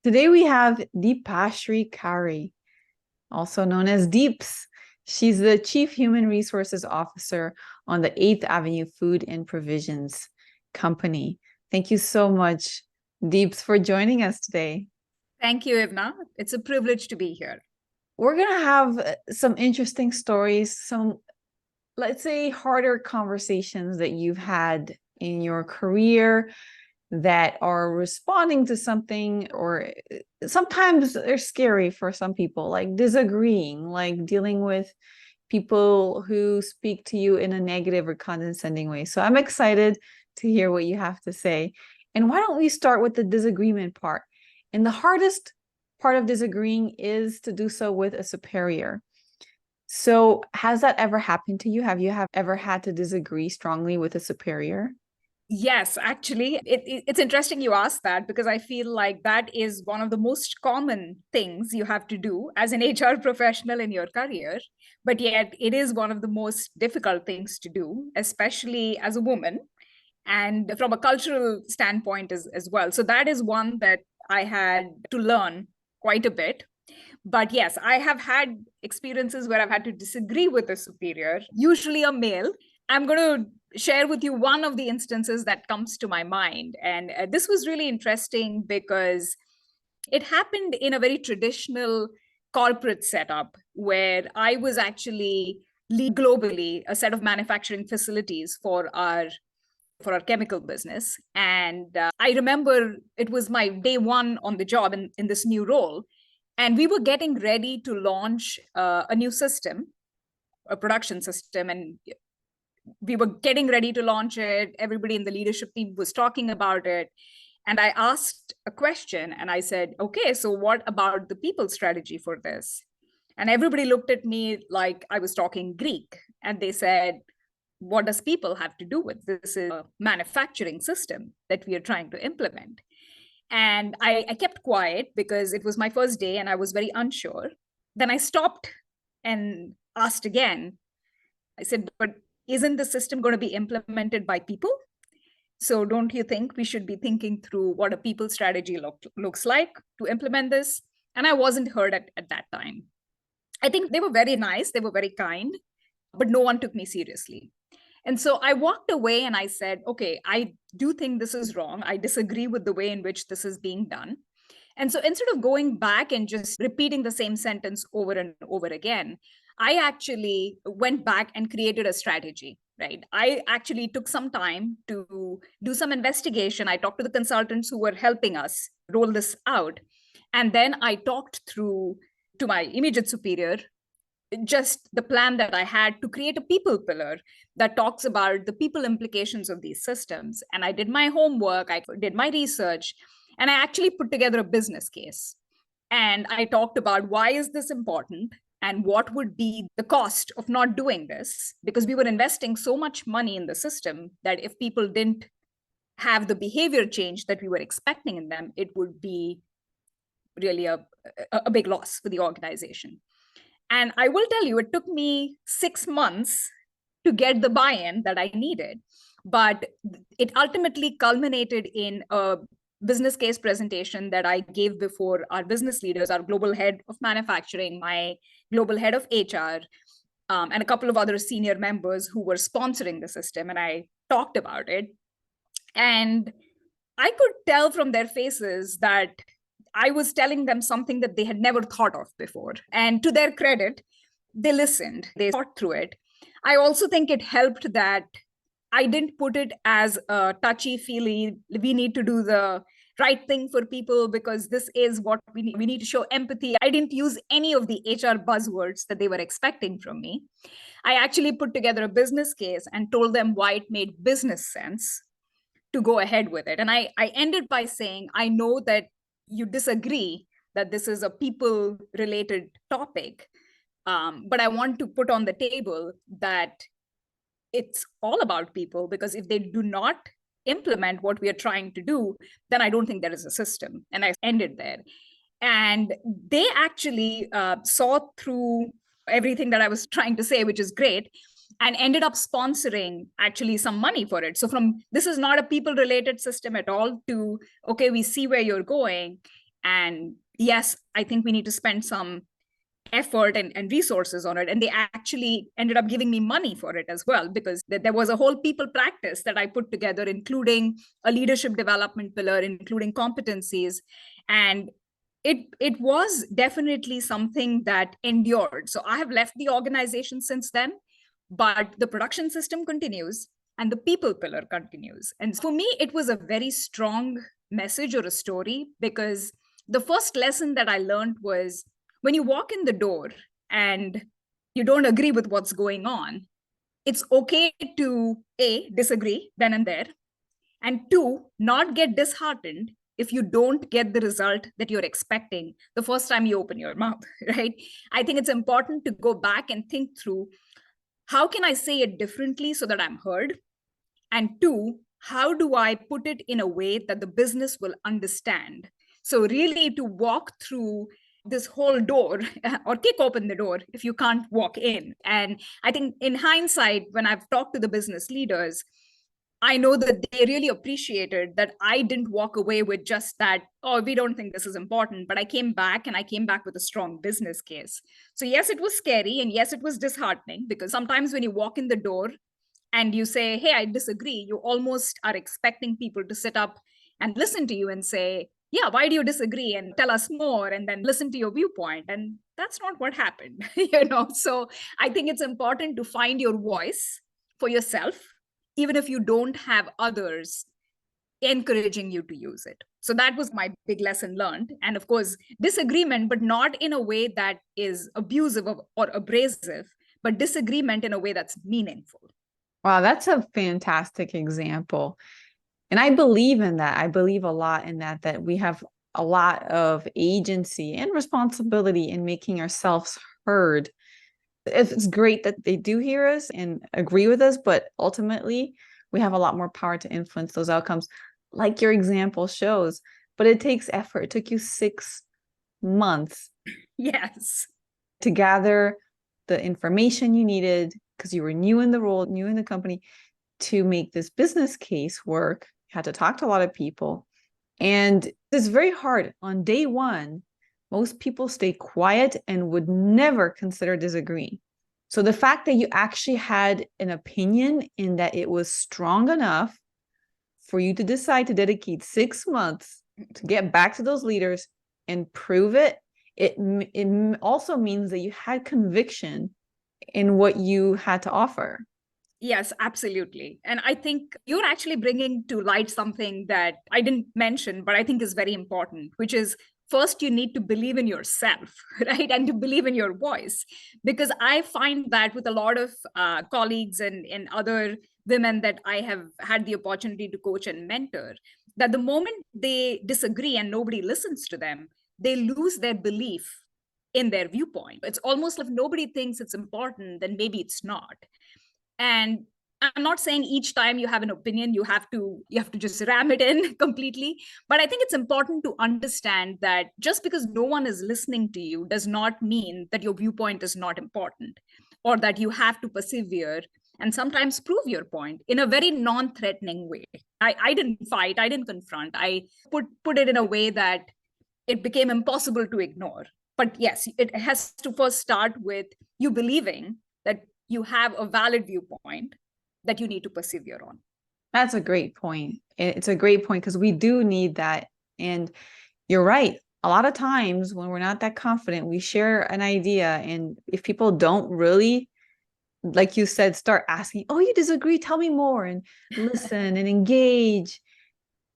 Today we have Deepashri Khare, also known as Deeps. She's the Chief Human Resources Officer on the 8th Avenue Food and Provisions Company. Thank you so much, Deeps, for joining us today. Thank you, Ivna. It's a privilege to be here. We're going to have some interesting stories, some, let's say, harder conversations that you've had in your career that are responding to something, or sometimes they're scary for some people, like disagreeing, like dealing with people who speak to you in a negative or condescending way. So I'm excited to hear what you have to say. And why don't we start with the disagreement part? And the hardest part of disagreeing is to do so with a superior. So has that ever happened to you? Have you ever had to disagree strongly with a superior? Yes, actually, it's interesting you asked that because I feel like that is one of the most common things you have to do as an HR professional in your career. But yet, it is one of the most difficult things to do, especially as a woman and from a cultural standpoint as well. So, that is one that I had to learn quite a bit. But yes, I have had experiences where I've had to disagree with a superior, usually a male. I'm going to share with you one of the instances that comes to my mind. And this was really interesting because it happened in a very traditional corporate setup where I was actually lead globally a set of manufacturing facilities for our chemical business. And I remember it was my day one on the job in this new role. And we were getting ready to launch a new system, a production system. And we were getting ready to launch it. Everybody in the leadership team was talking about it. And I asked a question and I said, okay, so what about the people strategy for this? And everybody looked at me like I was talking Greek. And they said, what does people have to do with this? Is a manufacturing system that we are trying to implement. And I kept quiet because it was my first day and I was very unsure. Then I stopped and asked again. I said, but isn't the system going to be implemented by people? So don't you think we should be thinking through what a people strategy looks like to implement this? And I wasn't heard at that time. I think they were very nice, they were very kind, but no one took me seriously. And so I walked away and I said, okay, I do think this is wrong. I disagree with the way in which this is being done. And so instead of going back and just repeating the same sentence over and over again, I actually went back and created a strategy, right? I actually took some time to do some investigation. I talked to the consultants who were helping us roll this out. And then I talked through to my immediate superior just the plan that I had to create a people pillar that talks about the people implications of these systems. And I did my homework, I did my research, and I actually put together a business case. And I talked about why is this important and what would be the cost of not doing this, because we were investing so much money in the system that if people didn't have the behavior change that we were expecting in them, it would be really a big loss for the organization. And I will tell you, it took me 6 months to get the buy in that I needed. But it ultimately culminated in a business case presentation that I gave before our business leaders, our global head of manufacturing, my global head of HR, and a couple of other senior members who were sponsoring the system. And I talked about it. And I could tell from their faces that I was telling them something that they had never thought of before. And to their credit, they listened, they thought through it. I also think it helped that I didn't put it as a touchy feely, we need to do the right thing for people because this is what we need. We need to show empathy. I didn't use any of the HR buzzwords that they were expecting from me. I actually put together a business case and told them why it made business sense to go ahead with it. And I ended by saying, I know that you disagree that this is a people related topic, but I want to put on the table that it's all about people, because if they do not implement what we are trying to do, then I don't think there is a system. And I ended there. And they actually saw through everything that I was trying to say, which is great, and ended up sponsoring actually some money for it. So from this is not a people related system at all to, okay, we see where you're going. And yes, I think we need to spend some effort and resources on it. And they actually ended up giving me money for it as well, because there was a whole people practice that I put together, including a leadership development pillar, including competencies. And it was definitely something that endured. So I have left the organization since then, but the production system continues and the people pillar continues. And for me, it was a very strong message or a story, because the first lesson that I learned was, when you walk in the door and you don't agree with what's going on, it's okay to A, disagree then and there, and two, not get disheartened if you don't get the result that you're expecting the first time you open your mouth, right? I think it's important to go back and think through, how can I say it differently so that I'm heard? And two, how do I put it in a way that the business will understand? So really to walk through this whole door or kick open the door if you can't walk in. And I think in hindsight, when I've talked to the business leaders, I know that they really appreciated that I didn't walk away with just that, oh, we don't think this is important. But I came back, and I came back with a strong business case. So yes, it was scary. And yes, it was disheartening, because sometimes when you walk in the door and you say, hey, I disagree, you almost are expecting people to sit up and listen to you and say, yeah, why do you disagree? And tell us more, and then listen to your viewpoint. And that's not what happened, So I think it's important to find your voice for yourself, even if you don't have others encouraging you to use it. So that was my big lesson learned. And of course, disagreement, but not in a way that is abusive or abrasive, but disagreement in a way that's meaningful. Wow, that's a fantastic example. And I believe in that. I believe a lot in that we have a lot of agency and responsibility in making ourselves heard. It's great that they do hear us and agree with us, but ultimately we have a lot more power to influence those outcomes, like your example shows. But it takes effort. It took you 6 months Yes. to gather the information you needed, because you were new in the role, new in the company, to make this business case work. You had to talk to a lot of people. And it's very hard. On day one, most people stay quiet and would never consider disagreeing. So the fact that you actually had an opinion and that it was strong enough for you to decide to dedicate 6 months to get back to those leaders and prove it, it also means that you had conviction in what you had to offer. Yes, absolutely. And I think you're actually bringing to light something that I didn't mention, but I think is very important, which is, first, you need to believe in yourself, right? And to believe in your voice. Because I find that with a lot of colleagues and other women that I have had the opportunity to coach and mentor, that the moment they disagree and nobody listens to them, they lose their belief in their viewpoint. It's almost like nobody thinks it's important, then maybe it's not. And I'm not saying each time you have an opinion you have to just ram it in completely, but I think it's important to understand that just because no one is listening to you does not mean that your viewpoint is not important, or that you have to persevere and sometimes prove your point in a very non-threatening way. I didn't fight, I didn't confront, I put it in a way that it became impossible to ignore. But yes, it has to first start with you believing that you have a valid viewpoint that you need to persevere on. That's a great point. It's a great point, because we do need that. And you're right. A lot of times when we're not that confident, we share an idea. And if people don't really, like you said, start asking, oh, you disagree, tell me more, and listen and engage,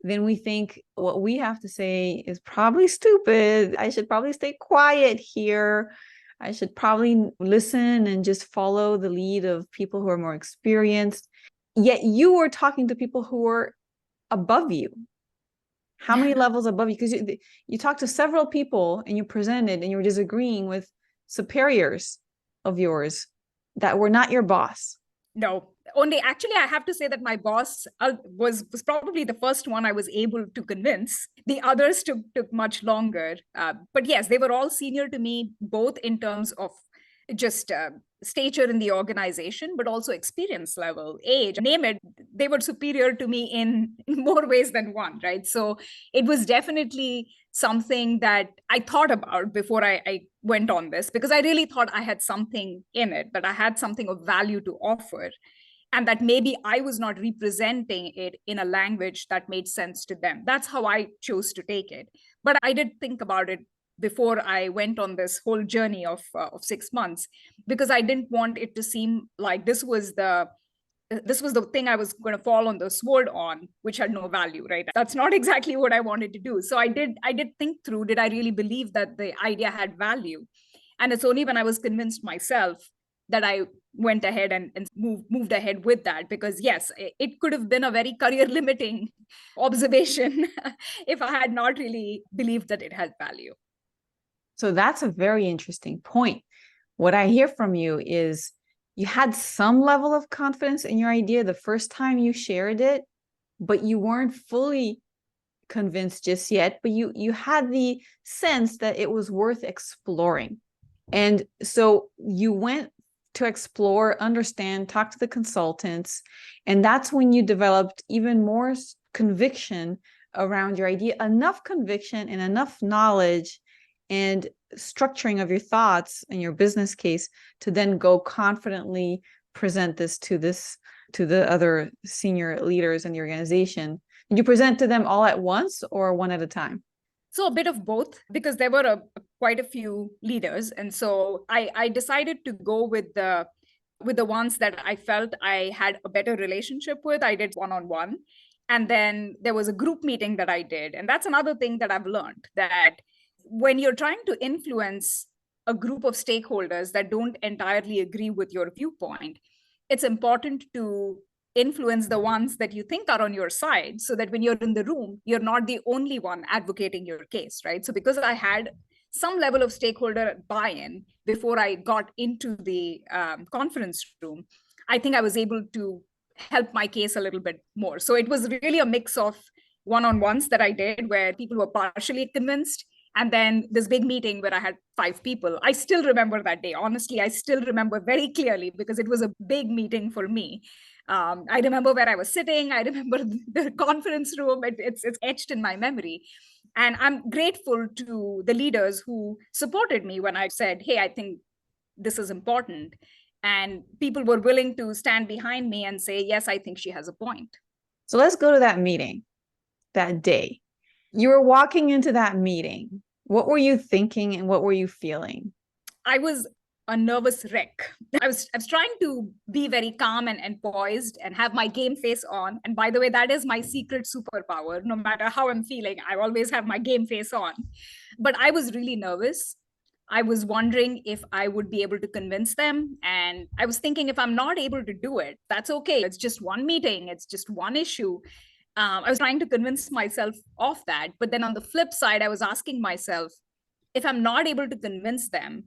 then we think what we have to say is probably stupid. I should probably stay quiet here. I should probably listen and just follow the lead of people who are more experienced. Yet you were talking to people who were above you. How many levels above you? Because you talked to several people and you presented and you were disagreeing with superiors of yours that were not your boss. No, only actually, I have to say that my boss was probably the first one I was able to convince. The others took much longer. But yes, they were all senior to me, both in terms of just stature in the organization, but also experience level, age, name it. They were superior to me in more ways than one, right? So it was definitely something that I thought about before I went on this, because I really thought I had something in it, that I had something of value to offer, and that maybe I was not representing it in a language that made sense to them. That's how I chose to take it. But I did think about it before I went on this whole journey of 6 months, because I didn't want it to seem like this was the thing I was going to fall on the sword on, which had no value, right? That's not exactly what I wanted to do. So I did think through, did I really believe that the idea had value? And it's only when I was convinced myself that I went ahead and moved ahead with that. Because yes, it could have been a very career limiting observation if I had not really believed that it had value. So that's a very interesting point. What I hear from you is you had some level of confidence in your idea the first time you shared it, but you weren't fully convinced just yet, but you had the sense that it was worth exploring. And so you went to explore, understand, talk to the consultants, and that's when you developed even more conviction around your idea, enough conviction and enough knowledge and structuring of your thoughts and your business case to then go confidently present this to the other senior leaders in the organization. Did you present to them all at once or one at a time? So a bit of both, because there were quite a few leaders, and so I decided to go with the ones that I felt I had a better relationship with. I did one-on-one, and then there was a group meeting that I did, and that's another thing that I've learned, that when you're trying to influence a group of stakeholders that don't entirely agree with your viewpoint, it's important to influence the ones that you think are on your side, so that when you're in the room, you're not the only one advocating your case, right? So because I had some level of stakeholder buy-in before I got into the conference room, I think I was able to help my case a little bit more. So it was really a mix of one-on-ones that I did where people were partially convinced, and then this big meeting where I had 5 people. I still remember that day. Honestly, I still remember very clearly, because it was a big meeting for me. I remember where I was sitting. I remember the conference room. It's etched in my memory. And I'm grateful to the leaders who supported me when I said, hey, I think this is important. And people were willing to stand behind me and say, yes, I think she has a point. So let's go to that meeting that day. You were walking into that meeting. What were you thinking and what were you feeling? I was a nervous wreck. I was trying to be very calm and poised and have my game face on. And by the way, that is my secret superpower. No matter how I'm feeling, I always have my game face on. But I was really nervous. I was wondering if I would be able to convince them. And I was thinking, if I'm not able to do it, that's okay. It's just one meeting, it's just one issue. I was trying to convince myself of that. But then on the flip side, I was asking myself, if I'm not able to convince them,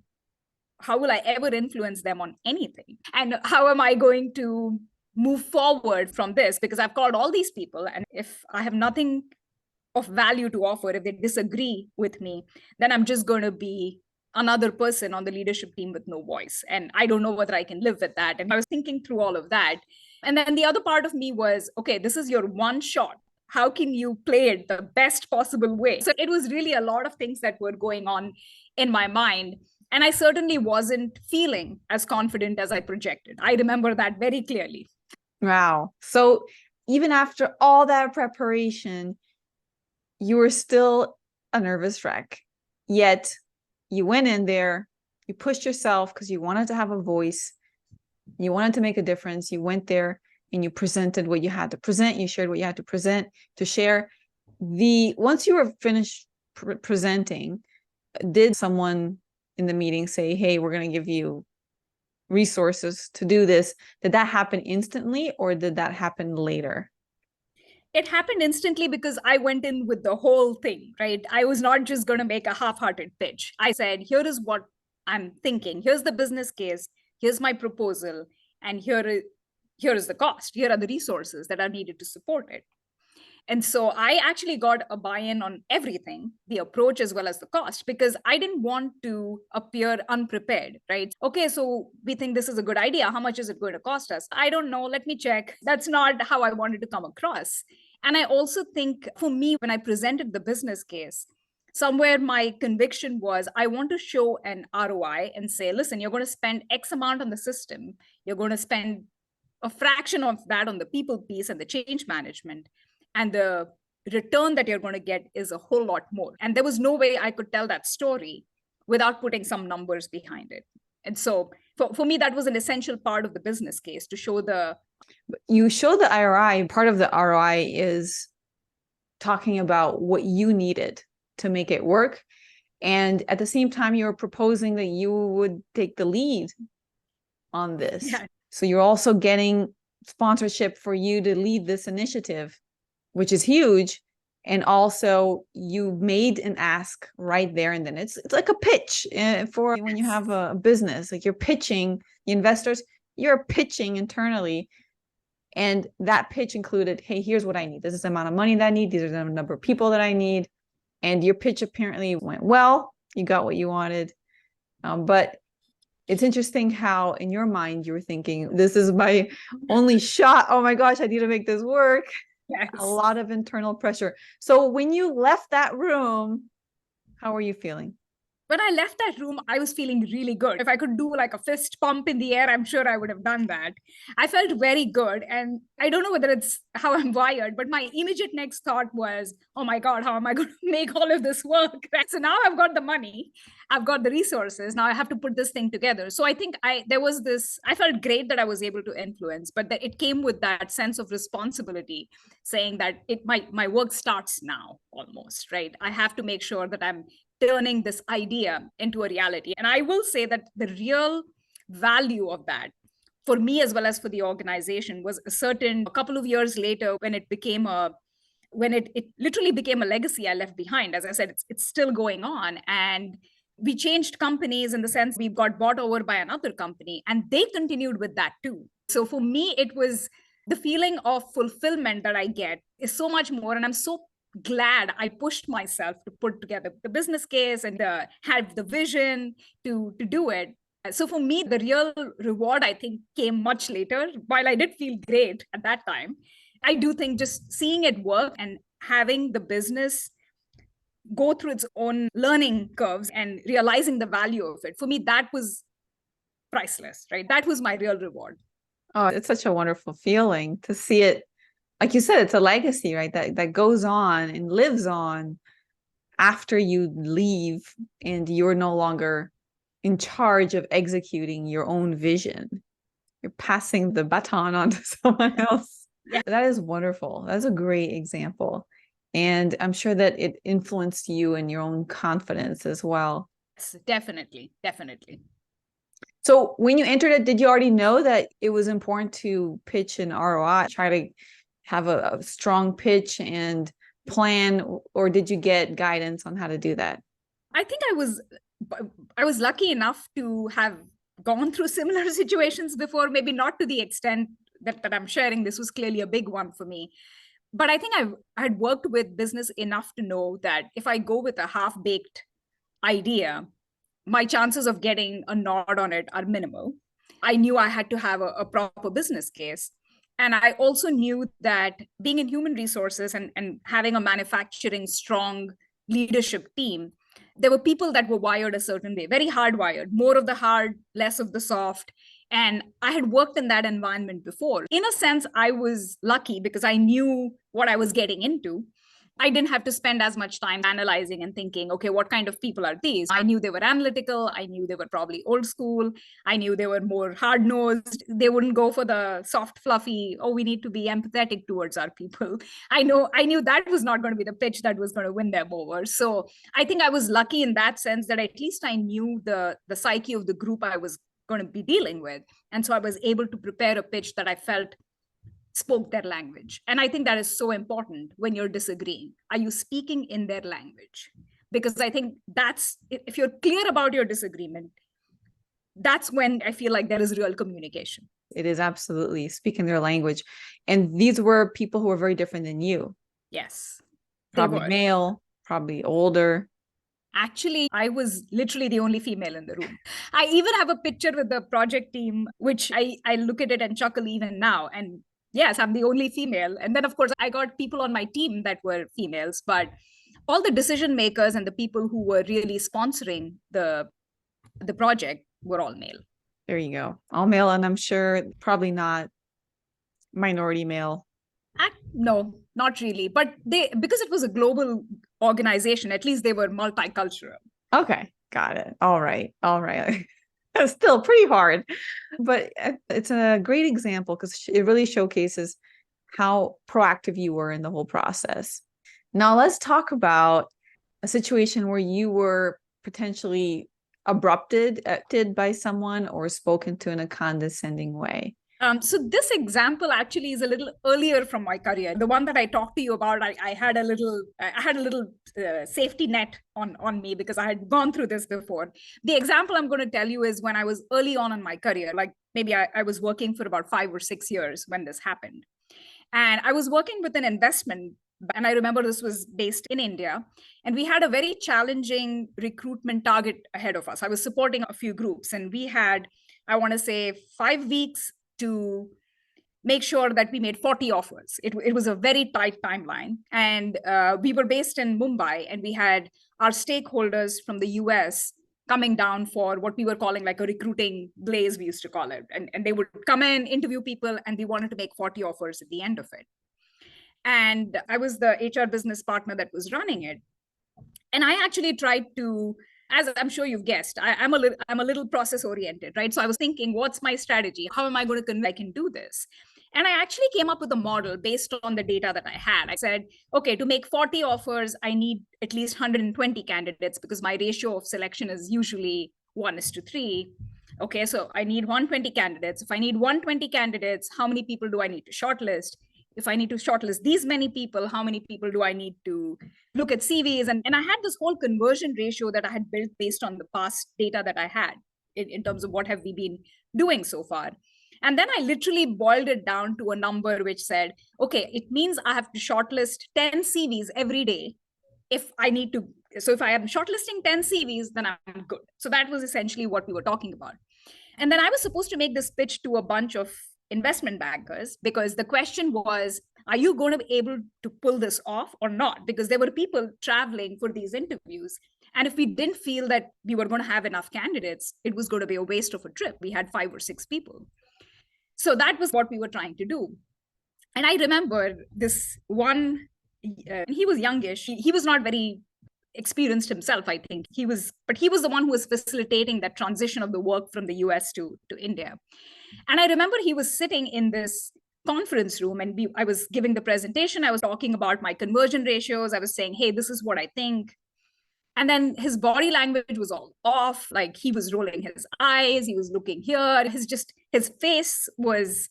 how will I ever influence them on anything? And how am I going to move forward from this? Because I've called all these people, and if I have nothing of value to offer, if they disagree with me, then I'm just going to be another person on the leadership team with no voice. And I don't know whether I can live with that. And I was thinking through all of that. And then the other part of me was, okay, this is your one shot. How can you play it the best possible way? So it was really a lot of things that were going on in my mind. And I certainly wasn't feeling as confident as I projected. I remember that very clearly. Wow. So even after all that preparation, you were still a nervous wreck. Yet you went in there, you pushed yourself because you wanted to have a voice, you wanted to make a difference. You went there and you presented what you had to present. You shared what you had to present, to share. Once you were finished presenting, did someone in the meeting say, hey, we're going to give you resources to do this? Did that happen instantly or did that happen later? It happened instantly, because I went in with the whole thing, right? I was not just going to make a half-hearted pitch. I said, here is what I'm thinking. Here's the business case. Here's my proposal. And here is the cost. Here are the resources that are needed to support it. And so I actually got a buy-in on everything, the approach as well as the cost, because I didn't want to appear unprepared, right? Okay, so we think this is a good idea. How much is it going to cost us? I don't know. Let me check. That's not how I wanted to come across. And I also think for me, when I presented the business case, somewhere my conviction was I want to show an ROI and say, listen, you're going to spend X amount on the system. You're going to spend a fraction of that on the people piece and the change management. And the return that you're going to get is a whole lot more. And there was no way I could tell that story without putting some numbers behind it. And so for me, that was an essential part of the business case to show the. You show the ROI. Part of the ROI is talking about what you needed to make it work. And at the same time, you're proposing that you would take the lead on this. Yeah. So you're also getting sponsorship for you to lead this initiative, which is huge. And also you made an ask right there and then. It's like a pitch for when you have a business, like you're pitching the investors, you're pitching internally. And that pitch included, hey, here's what I need. This is the amount of money that I need. These are the number of people that I need. And your pitch apparently went well. You got what you wanted. But it's interesting how in your mind you were thinking, this is my only shot. Oh my gosh, I need to make this work. Yes. A lot of internal pressure. So when you left that room, how were you feeling? When I left that room, I was feeling really good. If I could do like a fist pump in the air, I'm sure I would have done that. I felt very good. And I don't know whether it's how I'm wired, but my immediate next thought was, oh my God, how am I going to make all of this work? So now I've got the money, I've got the resources. Now I have to put this thing together. So I think I felt great that I was able to influence, but that it came with that sense of responsibility, saying that my work starts now almost, right? I have to make sure that I'm turning this idea into a reality. And I will say that the real value of that for me as well as for the organization was a couple of years later when it literally became a legacy I left behind. As I said, it's still going on. And we changed companies in the sense we got bought over by another company and they continued with that too. So for me, it was the feeling of fulfillment that I get is so much more. And I'm so glad I pushed myself to put together the business case and have the vision to do it. So for me, the real reward, I think, came much later. While I did feel great at that time, I do think just seeing it work and having the business go through its own learning curves and realizing the value of it, for me, that was priceless, right? That was my real reward. Oh, it's such a wonderful feeling to see it. Like you said, it's a legacy, right? That goes on and lives on after you leave and you're no longer in charge of executing your own vision. You're passing the baton on to someone else. Yeah. That is wonderful. That's a great example. And I'm sure that it influenced you and your own confidence as well. Yes, definitely. So when you entered it, did you already know that it was important to pitch an ROI, try to have a strong pitch and plan, or did you get guidance on how to do that? I think I was lucky enough to have gone through similar situations before, maybe not to the extent that I'm sharing. This was clearly a big one for me. But I think I had worked with business enough to know that if I go with a half-baked idea, my chances of getting a nod on it are minimal. I knew I had to have a proper business case. And I also knew that being in human resources and having a manufacturing strong leadership team, there were people that were wired a certain way, very hardwired, more of the hard, less of the soft. And I had worked in that environment before. In a sense, I was lucky because I knew what I was getting into. I didn't have to spend as much time analyzing and thinking, okay, what kind of people are these? I knew they were analytical. I knew they were probably old school. I knew they were more hard nosed. They wouldn't go for the soft, fluffy, oh, we need to be empathetic towards our people. I knew that was not going to be the pitch that was going to win them over. So I think I was lucky in that sense that at least I knew the psyche of the group I was going to be dealing with. And so I was able to prepare a pitch that I felt spoke their language. And I think that is so important when you're disagreeing. Are you speaking in their language? Because I think that's, if you're clear about your disagreement, that's when I feel like there is real communication. It is absolutely speaking their language. And these were people who were very different than you. Yes, they Probably were. male, probably older. Actually, I was literally the only female in the room. I even have a picture with the project team, which I look at it and chuckle even now. And yes, I'm the only female. And then, of course, I got people on my team that were females, but all the decision makers and the people who were really sponsoring the project were all male. There you go. All male, and I'm sure probably not minority male. No, not really. But they, because it was a global organization, at least they were multicultural. Okay, got it. All right. All right. It's still pretty hard, but it's a great example because it really showcases how proactive you were in the whole process. Now, let's talk about a situation where you were potentially abrupted by someone or spoken to in a condescending way. So this example actually is a little earlier from my career. The one that I talked to you about, I had a little safety net on me because I had gone through this before. The example I'm going to tell you is when I was early on in my career, like maybe I was working for about 5 or 6 years when this happened. And I was working with an investment. And I remember this was based in India. And we had a very challenging recruitment target ahead of us. I was supporting a few groups, and we had, I want to say, 5 weeks to make sure that we made 40 offers. It was a very tight timeline. And we were based in Mumbai, and we had our stakeholders from the US coming down for what we were calling like a recruiting glaze, we used to call it. And they would come in, interview people, and we wanted to make 40 offers at the end of it. And I was the HR business partner that was running it. And I actually tried to, as I'm sure you've guessed, I'm a little process oriented, right? So I was thinking, what's my strategy? How am I going to convince I can do this? And I actually came up with a model based on the data that I had. I said, okay, to make 40 offers, I need at least 120 candidates because my ratio of selection is usually 1:3. Okay, so I need 120 candidates. If I need 120 candidates, how many people do I need to shortlist? If I need to shortlist these many people, how many people do I need to look at CVs? And I had this whole conversion ratio that I had built based on the past data that I had in terms of what have we been doing so far. And then I literally boiled it down to a number which said, okay, it means I have to shortlist 10 CVs every day if I need to. So if I am shortlisting 10 CVs, then I'm good. So that was essentially what we were talking about. And then I was supposed to make this pitch to a bunch of investment bankers because the question was, are you going to be able to pull this off or not? Because there were people traveling for these interviews. And if we didn't feel that we were going to have enough candidates, it was going to be a waste of a trip. We had 5 or 6 people. So that was what we were trying to do. And I remember this one, he was youngish. He was not very experienced himself, I think. But he was the one who was facilitating that transition of the work from the US to India. And I remember he was sitting in this conference room, and I was giving the presentation. I was talking about my conversion ratios. I was saying, hey, this is what I think. And then his body language was all off. Like he was rolling his eyes. He was looking here. His face was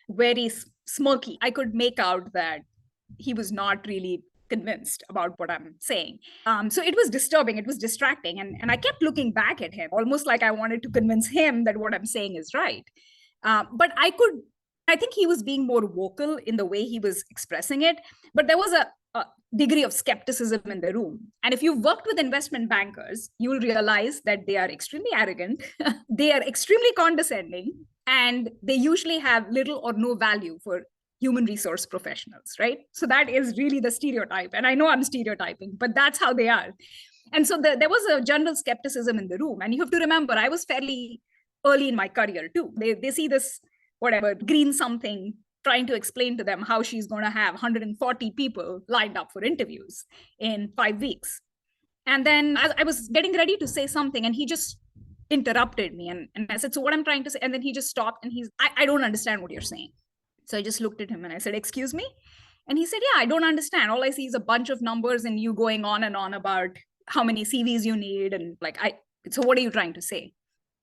very smirky. I could make out that he was not really convinced about what I'm saying. So it was disturbing. It was distracting. And I kept looking back at him, almost like I wanted to convince him that what I'm saying is right. But I think he was being more vocal in the way he was expressing it. But there was a degree of skepticism in the room. And if you've worked with investment bankers, you will realize that they are extremely arrogant, they are extremely condescending, and they usually have little or no value for human resource professionals, right? So that is really the stereotype. And I know I'm stereotyping, but that's how they are. And so there was a general skepticism in the room. And you have to remember, I was fairly early in my career too. They see this, whatever, green something, trying to explain to them how she's going to have 140 people lined up for interviews in 5 weeks. And then as I was getting ready to say something, and he just interrupted me. And I said, so what I'm trying to say, and then he just stopped and I don't understand what you're saying. So I just looked at him and I said, excuse me? And he said, yeah, I don't understand. All I see is a bunch of numbers and you going on and on about how many CVs you need. And so what are you trying to say?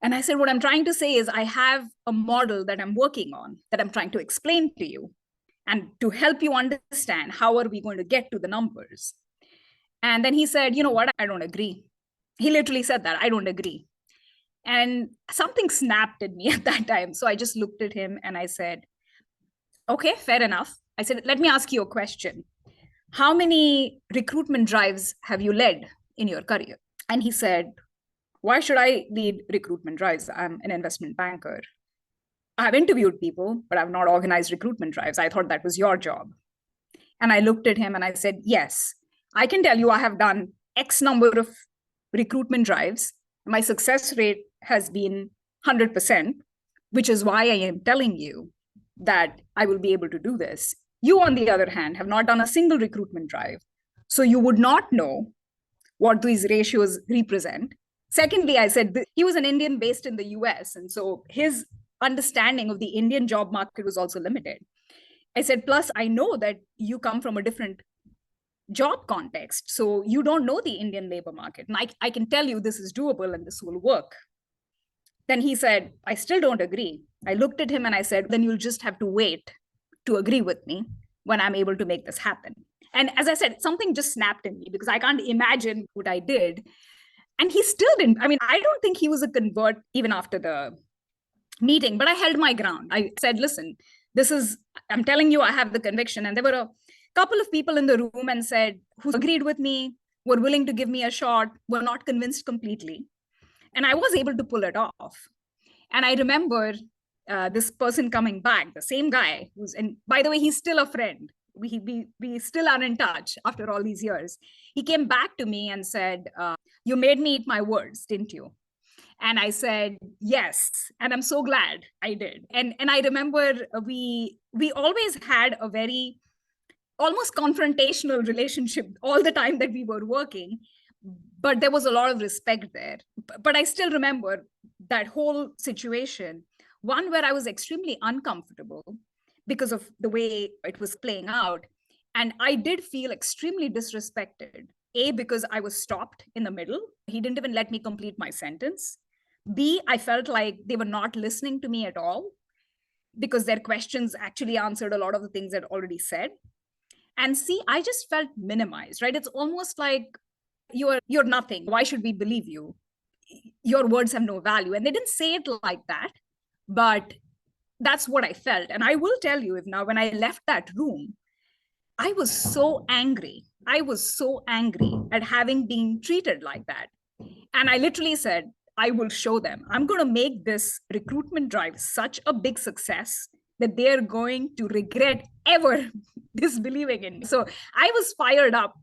And I said, what I'm trying to say is I have a model that I'm working on that I'm trying to explain to you and to help you understand how are we going to get to the numbers. And then he said, you know what? I don't agree. He literally said that, I don't agree. And something snapped at me at that time. So I just looked at him and I said, okay, fair enough. I said, let me ask you a question. how many recruitment drives have you led in your career? And he said, why should I lead recruitment drives? I'm an investment banker. I've interviewed people, but I've not organized recruitment drives. I thought that was your job. And I looked at him and I said, yes, I can tell you I have done X number of recruitment drives. My success rate has been 100%, which is why I am telling you that I will be able to do this. You, on the other hand, have not done a single recruitment drive. So you would not know what these ratios represent. Secondly, I said he was an Indian based in the US. And so his understanding of the Indian job market was also limited. I said, plus, I know that you come from a different job context. So you don't know the Indian labor market. And I can tell you this is doable and this will work. Then he said, I still don't agree. I looked at him and I said, then you'll just have to wait to agree with me when I'm able to make this happen. And as I said, something just snapped in me because I can't imagine what I did. And he still didn't. I mean, I don't think he was a convert even after the meeting, but I held my ground. I said, listen, I'm telling you, I have the conviction. And there were a couple of people in the room and said, who agreed with me, were willing to give me a shot, were not convinced completely. And I was able to pull it off. And I remember this person coming back, the same guy and by the way, he's still a friend. We still are in touch after all these years. He came back to me and said, you made me eat my words, didn't you? And I said, yes. And I'm so glad I did. And I remember we always had a very almost confrontational relationship all the time that we were working, but there was a lot of respect there. But I still remember that whole situation, one where I was extremely uncomfortable because of the way it was playing out. And I did feel extremely disrespected. A, because I was stopped in the middle. He didn't even let me complete my sentence. B, I felt like they were not listening to me at all because their questions actually answered a lot of the things I'd already said. And C, I just felt minimized, right? It's almost like you're nothing. Why should we believe you? Your words have no value. And they didn't say it like that, but that's what I felt. And I will tell you, if now when I left that room, I was so angry. I was so angry at having been treated like that. And I literally said, I will show them. I'm going to make this recruitment drive such a big success that they're going to regret ever disbelieving in me. So I was fired up,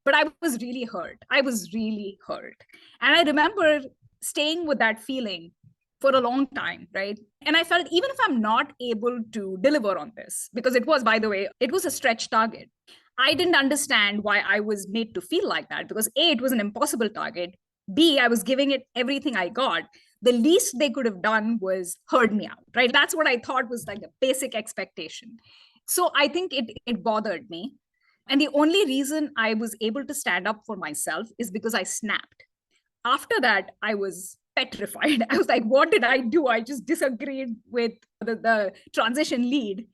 but I was really hurt. I was really hurt. And I remember staying with that feeling for a long time, right? And I felt even if I'm not able to deliver on this, because it was, by the way, it was a stretch target. I didn't understand why I was made to feel like that because A, it was an impossible target. B, I was giving it everything I got. The least they could have done was heard me out, right? That's what I thought was like the basic expectation. So I think it bothered me. And the only reason I was able to stand up for myself is because I snapped. After that, I was petrified. I was like, what did I do? I just disagreed with the transition lead.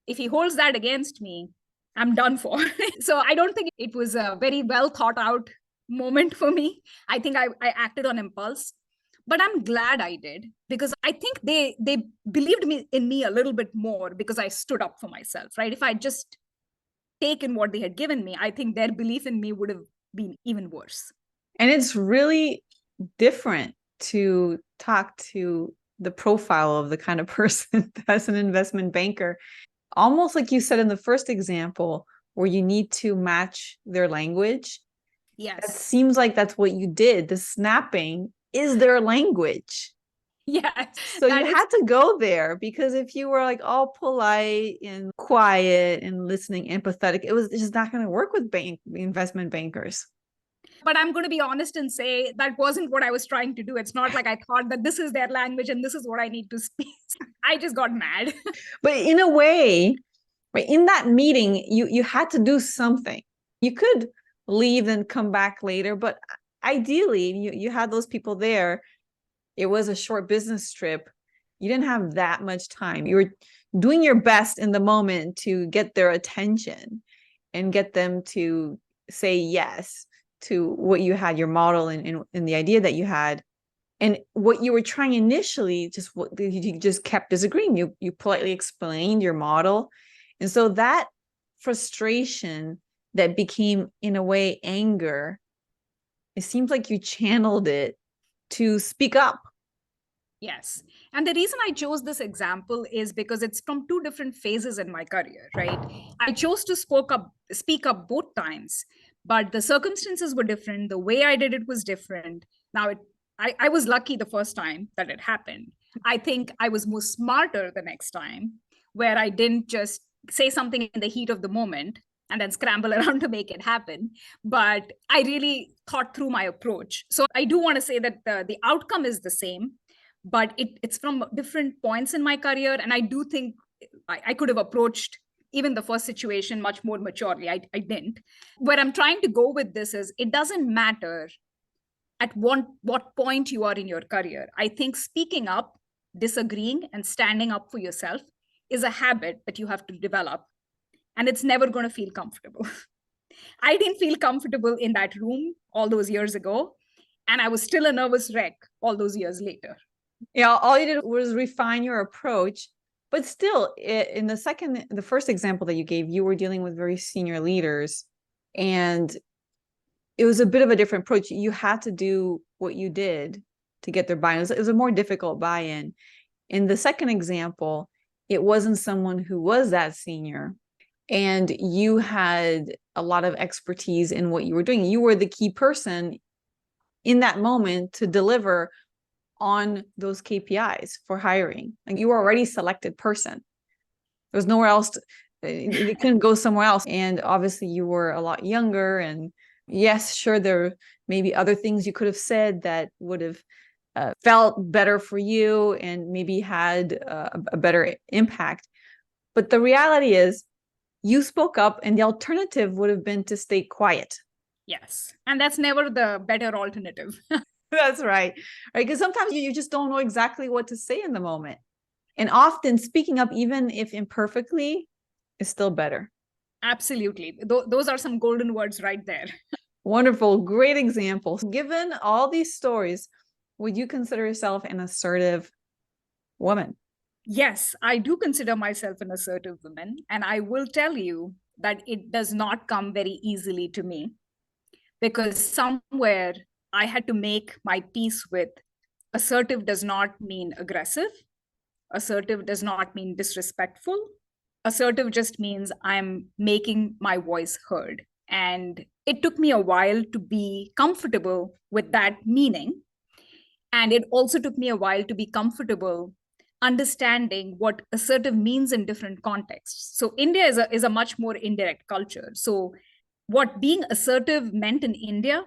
If he holds that against me, I'm done for. So I don't think it was a very well thought out moment for me. I think I acted on impulse, but I'm glad I did because I think they believed in me a little bit more because I stood up for myself, right? If I just taken what they had given me, I think their belief in me would have been even worse. And it's really different to talk to the profile of the kind of person that's an investment banker. Almost like you said in the first example, where you need to match their language. Yes. It seems like that's what you did. The snapping is their language. Yes. So you had to go there because if you were like all polite and quiet and listening, empathetic, it was just not going to work with investment bankers. But I'm going to be honest and say that wasn't what I was trying to do. It's not like I thought that this is their language and this is what I need to speak. I just got mad. But in a way, right, in that meeting, you had to do something. You could leave and come back later, but ideally, you had those people there. It was a short business trip. You didn't have that much time. You were doing your best in the moment to get their attention and get them to say yes to what you had, your model and the idea that you had. And what you were trying initially, just what you just kept disagreeing. You politely explained your model. And so that frustration that became, in a way, anger, it seems like you channeled it to speak up. Yes. And the reason I chose this example is because it's from two different phases in my career, right? I chose to speak up both times, but the circumstances were different. The way I did it was different. Now, I was lucky the first time that it happened. I think I was more smarter the next time, where I didn't just say something in the heat of the moment and then scramble around to make it happen. But I really thought through my approach. So I do want to say that the outcome is the same, but it's from different points in my career. And I do think I could have approached even the first situation much more maturely. I didn't. Where I'm trying to go with this is it doesn't matter at what point you are in your career. I think speaking up, disagreeing, and standing up for yourself is a habit that you have to develop. And it's never going to feel comfortable. I didn't feel comfortable in that room all those years ago. And I was still a nervous wreck all those years later. Yeah, all you did was refine your approach, but still, in the first example that you gave, you were dealing with very senior leaders, and it was a bit of a different approach. You had to do what you did to get their buy-in. It was a more difficult buy-in. In the second example, it wasn't someone who was that senior, and you had a lot of expertise in what you were doing. You were the key person in that moment to deliver on those KPIs for hiring. Like, you were already selected person. There was nowhere else you couldn't go somewhere else. And obviously you were a lot younger, and yes, sure, there may be other things you could have said that would have felt better for you and maybe had a better impact. But the reality is you spoke up, and the alternative would have been to stay quiet. Yes. And that's never the better alternative. That's right. Right. Because sometimes you just don't know exactly what to say in the moment. And often speaking up, even if imperfectly, is still better. Absolutely. Those are some golden words right there. Wonderful. Great examples. Given all these stories, would you consider yourself an assertive woman? Yes, I do consider myself an assertive woman. And I will tell you that it does not come very easily to me, because somewhere I had to make my peace with assertive does not mean aggressive. Assertive does not mean disrespectful. Assertive just means I'm making my voice heard. And it took me a while to be comfortable with that meaning. And it also took me a while to be comfortable understanding what assertive means in different contexts. So India is a much more indirect culture. So what being assertive meant in India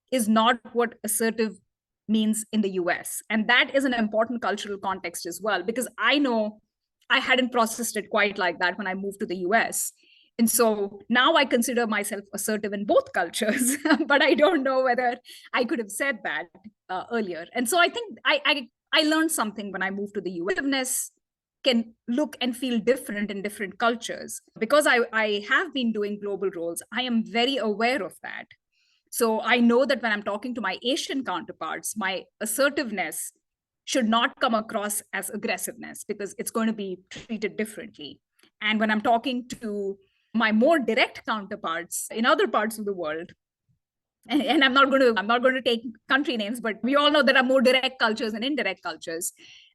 is not what assertive means in the US. And that is an important cultural context as well, because I know I hadn't processed it quite like that when I moved to the US. And so now I consider myself assertive in both cultures, but I don't know whether I could have said that earlier. And so I think I learned something when I moved to the US. Assertiveness can look and feel different in different cultures. Because I have been doing global roles, I am very aware of that. So I know that when I'm talking to my Asian counterparts, my assertiveness should not come across as aggressiveness, because it's going to be treated differently. And when I'm talking to my more direct counterparts in other parts of the world, and I'm not going to take country names, but we all know there are more direct cultures and indirect cultures.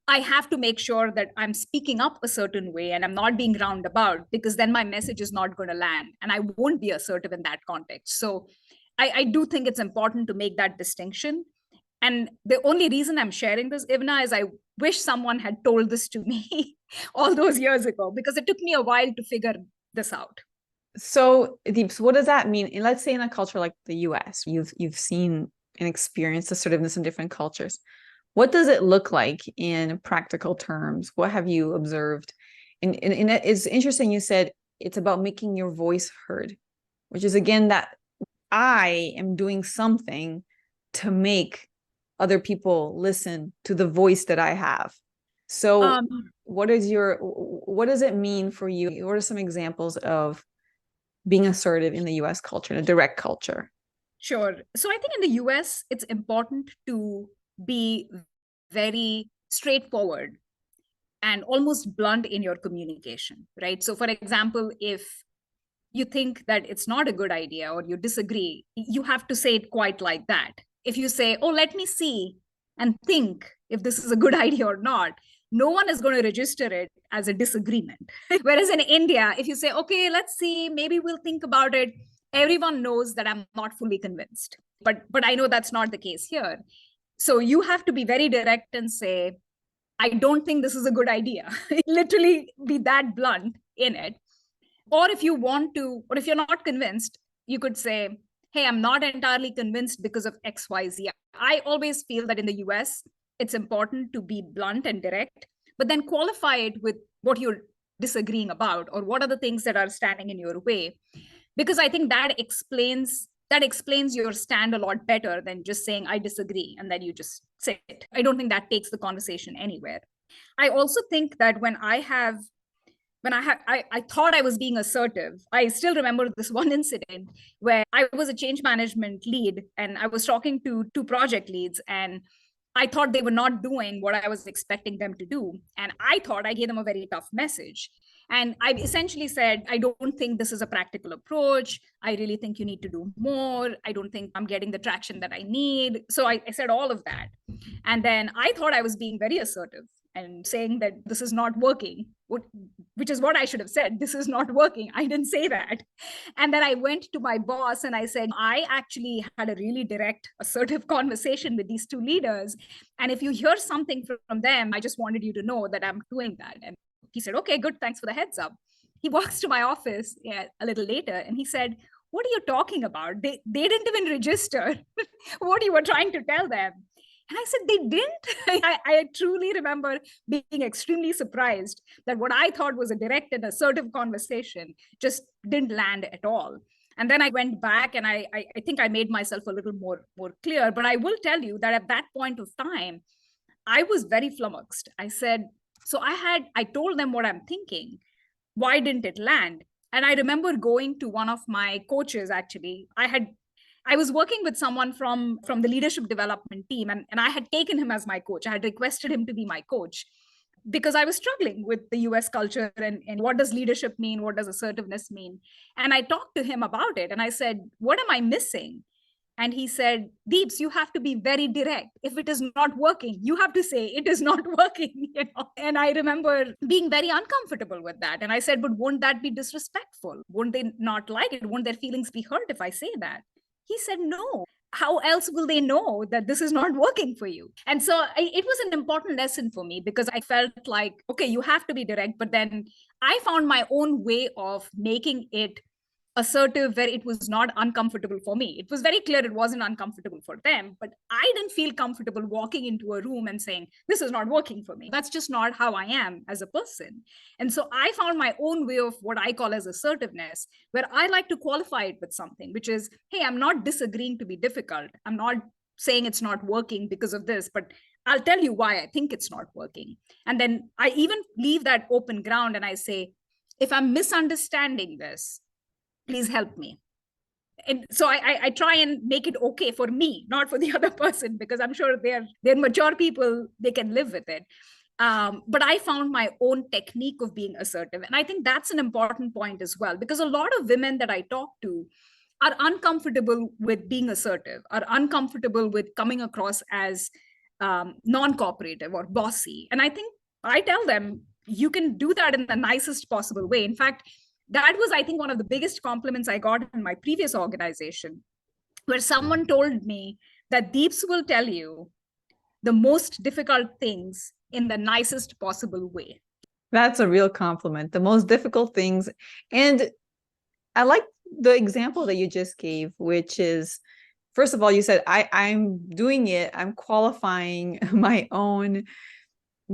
I have to make sure that I'm speaking up a certain way and I'm not being roundabout, because then my message is not going to land and I won't be assertive in that context. So I do think it's important to make that distinction. And the only reason I'm sharing this, Ivna, is I wish someone had told this to me all those years ago, because it took me a while to figure this out. So, Deeps, what does that mean? And let's say in a culture like the US, you've seen and experienced assertiveness in different cultures. What does it look like in practical terms? What have you observed? And it's interesting you said it's about making your voice heard, which is again that I am doing something to make other people listen to the voice that I have. So what does it mean for you? What are some examples of being assertive in the US culture, in a direct culture? Sure. So I think in the US, it's important to be very straightforward and almost blunt in your communication, right? So, for example, if you think that it's not a good idea or you disagree, you have to say it quite like that. If you say, oh, let me see and think if this is a good idea or not, no one is going to register it as a disagreement. Whereas in India, if you say, okay, let's see, maybe we'll think about it, everyone knows that I'm not fully convinced. But I know that's not the case here. So you have to be very direct and say, I don't think this is a good idea. Literally be that blunt in it. Or if you want to, or if you're not convinced, you could say, hey, I'm not entirely convinced because of XYZ. I always feel that in the US, it's important to be blunt and direct, but then qualify it with what you're disagreeing about or what are the things that are standing in your way. Because I think that explains your stand a lot better than just saying I disagree and then you just say it. I don't think that takes the conversation anywhere. I also think that when I thought I was being assertive. I still remember this one incident where I was a change management lead and I was talking to two project leads, and I thought they were not doing what I was expecting them to do. And I thought I gave them a very tough message. And I essentially said, I don't think this is a practical approach. I really think you need to do more. I don't think I'm getting the traction that I need. So I said all of that. And then I thought I was being very assertive and saying that this is not working, which is what I should have said. This is not working. I didn't say that. And then I went to my boss and I said, I actually had a really direct, assertive conversation with these two leaders. And if you hear something from them, I just wanted you to know that I'm doing that. And he said, okay, good. Thanks for the heads up. He walks to my office a little later and he said, what are you talking about? They didn't even register what you were trying to tell them. And I said, they didn't. I truly remember being extremely surprised that what I thought was a direct and assertive conversation just didn't land at all. And then I went back and I think I made myself a little more clear. But I will tell you that at that point of time, I was very flummoxed. I said, so I told them what I'm thinking. Why didn't it land? And I remember going to one of my coaches, actually. I was working with someone from the leadership development team, and I had taken him as my coach. I had requested him to be my coach because I was struggling with the US culture and what does leadership mean? What does assertiveness mean? And I talked to him about it and I said, what am I missing? And he said, Deeps, you have to be very direct. If it is not working, you have to say it is not working. And I remember being very uncomfortable with that. And I said, but won't that be disrespectful? Won't they not like it? Won't their feelings be hurt if I say that? He said, no. How else will they know that this is not working for you? And so it was an important lesson for me because I felt like, okay, you have to be direct. But then I found my own way of making it assertive where it was not uncomfortable for me. It was very clear it wasn't uncomfortable for them, but I didn't feel comfortable walking into a room and saying, this is not working for me. That's just not how I am as a person. And so I found my own way of what I call as assertiveness, where I like to qualify it with something, which is, hey, I'm not disagreeing to be difficult. I'm not saying it's not working because of this, but I'll tell you why I think it's not working. And then I even leave that open ground and I say, if I'm misunderstanding this, please help me. And so I try and make it okay for me, not for the other person, because I'm sure they're mature people, they can live with it. But I found my own technique of being assertive. And I think that's an important point as well, because a lot of women that I talk to are uncomfortable with being assertive, are uncomfortable with coming across as non-cooperative or bossy. And I think I tell them, you can do that in the nicest possible way. In fact, that was, I think, one of the biggest compliments I got in my previous organization, where someone told me that Deeps will tell you the most difficult things in the nicest possible way. That's a real compliment. The most difficult things. And I like the example that you just gave, which is, first of all, you said, I'm doing it. I'm qualifying my own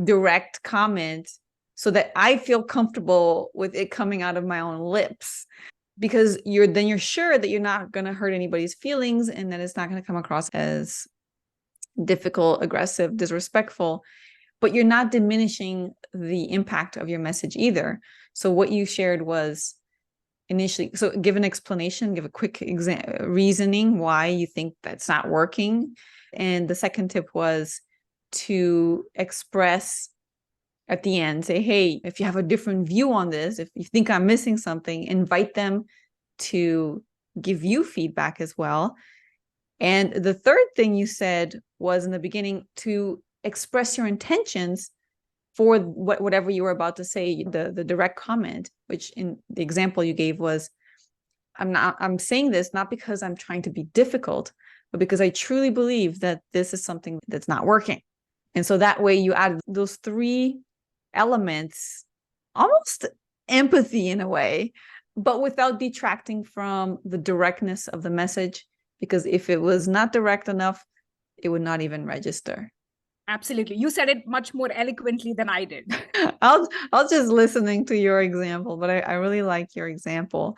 direct comment so that I feel comfortable with it coming out of my own lips, because you're sure that you're not going to hurt anybody's feelings and that it's not going to come across as difficult, aggressive, disrespectful, but you're not diminishing the impact of your message either. So what you shared was initially, so give an explanation, give a quick reasoning why you think that's not working. And the second tip was to express at the end, say, hey, if you have a different view on this, if you think I'm missing something, invite them to give you feedback as well. And the third thing you said was in the beginning to express your intentions for whatever you were about to say, the direct comment, which in the example you gave was, I'm saying this not because I'm trying to be difficult, but because I truly believe that this is something that's not working. And so that way you add those three elements, almost empathy in a way, but without detracting from the directness of the message. Because if it was not direct enough, it would not even register. Absolutely. You said it much more eloquently than I did. I'll just listening to your example, but I really like your example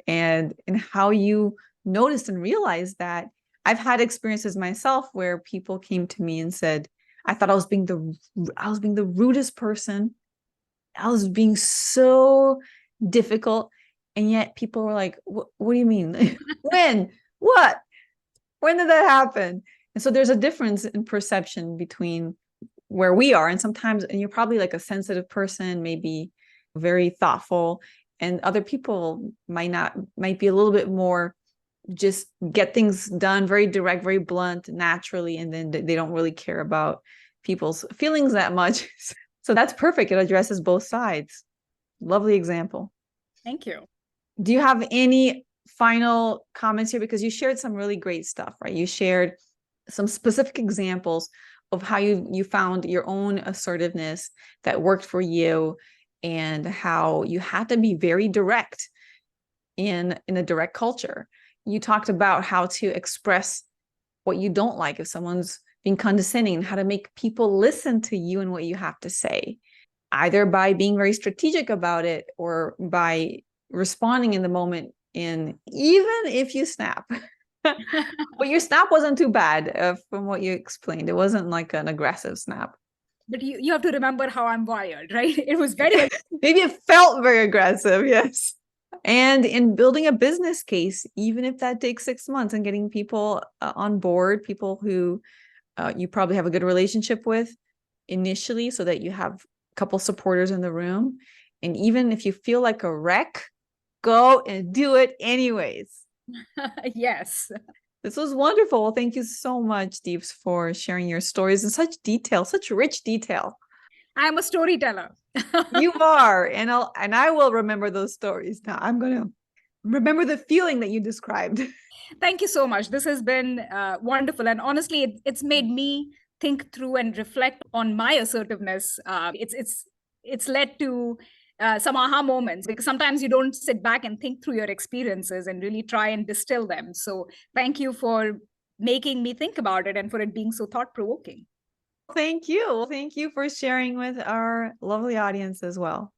and how you noticed and realized that. I've had experiences myself where people came to me and said, I thought I was being the rudest person. I was being so difficult. And yet people were like, what do you mean? When? What? When did that happen? And so there's a difference in perception between where we are. And sometimes, and you're probably like a sensitive person, maybe very thoughtful, and other people might be a little bit more just get things done, very direct, very blunt, naturally, and then they don't really care about people's feelings that much. So that's perfect. It addresses both sides. Lovely example. Thank you. Do you have any final comments here? Because you shared some really great stuff, right? You shared some specific examples of how you found your own assertiveness that worked for you, and how you had to be very direct in a direct culture. You talked about how to express what you don't like if someone's being condescending, and how to make people listen to you and what you have to say, either by being very strategic about it or by responding in the moment, in even if you snap. But your snap wasn't too bad, from what you explained. It wasn't like an aggressive snap. But you have to remember how I'm wired, right? It was very maybe it felt very aggressive, yes. And in building a business case, even if that takes 6 months, and getting people on board, people who you probably have a good relationship with initially, so that you have a couple supporters in the room. And even if you feel like a wreck, go and do it anyways. Yes. This was wonderful. Thank you so much, Deeps, for sharing your stories in such detail, such rich detail. I'm a storyteller. You are, and I will remember those stories. Now I'm going to remember the feeling that you described. Thank you so much. This has been wonderful. And honestly, it's made me think through and reflect on my assertiveness. It's led to some aha moments, because sometimes you don't sit back and think through your experiences and really try and distill them. So thank you for making me think about it, and for it being so thought-provoking. Thank you. Thank you for sharing with our lovely audience as well.